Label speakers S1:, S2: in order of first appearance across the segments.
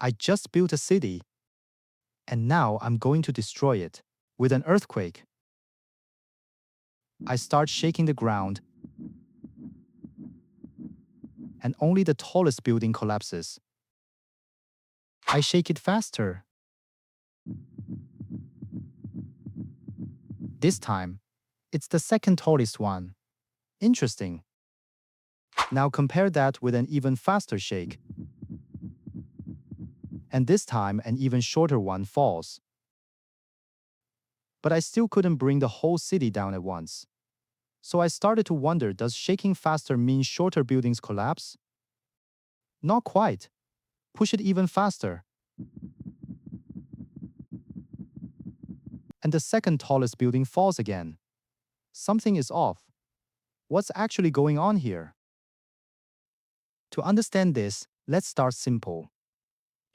S1: I just built a city, and now I'm going to destroy it with an earthquake. I start shaking the ground, and only the tallest building collapses. I shake it faster. This time, it's the second tallest one. Interesting. Now compare that with an even faster shake. And this time, an even shorter one falls. But I still couldn't bring the whole city down at once. So I started to wonder, does shaking faster mean shorter buildings collapse? Not quite. Push it even faster. And the second tallest building falls again. Something is off. What's actually going on here? To understand this, let's start simple.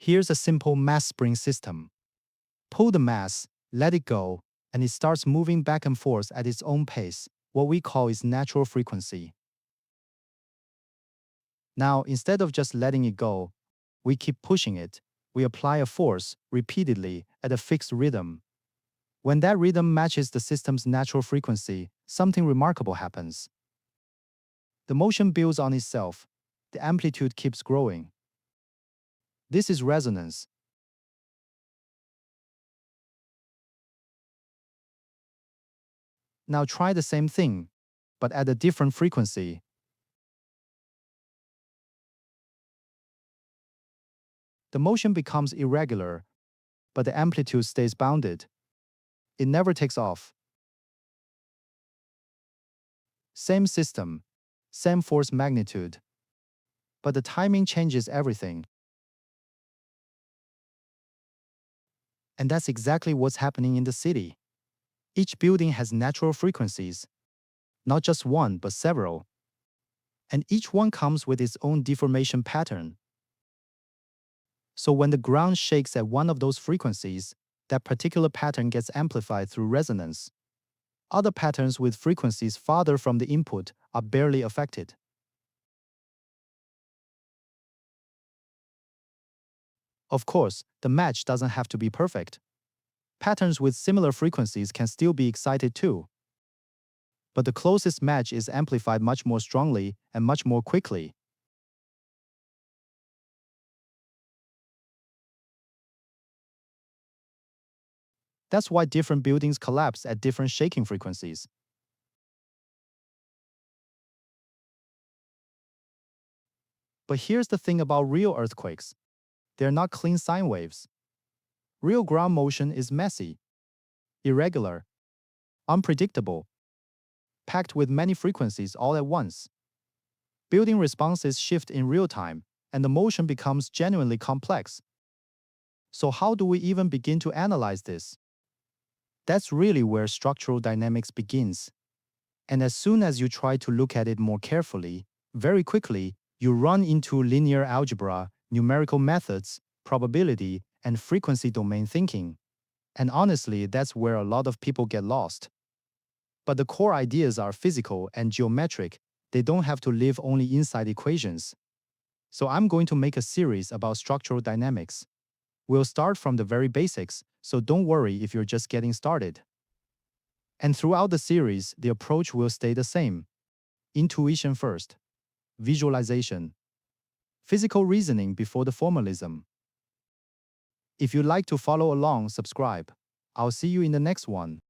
S1: Here's a simple mass spring system. Pull the mass, let it go, and it starts moving back and forth at its own pace, what we call its natural frequency. Now, instead of just letting it go, we keep pushing it. We apply a force repeatedly at a fixed rhythm. When that rhythm matches the system's natural frequency, something remarkable happens. The motion builds on itself. The amplitude keeps growing. This is resonance. Now try the same thing, but at a different frequency. The motion becomes irregular, but the amplitude stays bounded. It never takes off. Same system, same force magnitude. But the timing changes everything. And that's exactly what's happening in the city. Each building has natural frequencies, not just one, but several. And each one comes with its own deformation pattern. So when the ground shakes at one of those frequencies, that particular pattern gets amplified through resonance. Other patterns with frequencies farther from the input are barely affected. Of course, the match doesn't have to be perfect. Patterns with similar frequencies can still be excited too. But the closest match is amplified much more strongly and much more quickly. That's why different buildings collapse at different shaking frequencies. But here's the thing about real earthquakes. They're not clean sine waves. Real ground motion is messy, irregular, unpredictable, packed with many frequencies all at once. Building responses shift in real time, and the motion becomes genuinely complex. So how do we even begin to analyze this? That's really where structural dynamics begins. And as soon as you try to look at it more carefully, very quickly, you run into linear algebra, numerical methods, probability, and frequency domain thinking. And honestly, that's where a lot of people get lost. But the core ideas are physical and geometric. They don't have to live only inside equations. So I'm going to make a series about structural dynamics. We'll start from the very basics, so don't worry if you're just getting started. And throughout the series, the approach will stay the same. Intuition first. Visualization. Physical reasoning before the formalism. If you'd like to follow along, subscribe. I'll see you in the next one.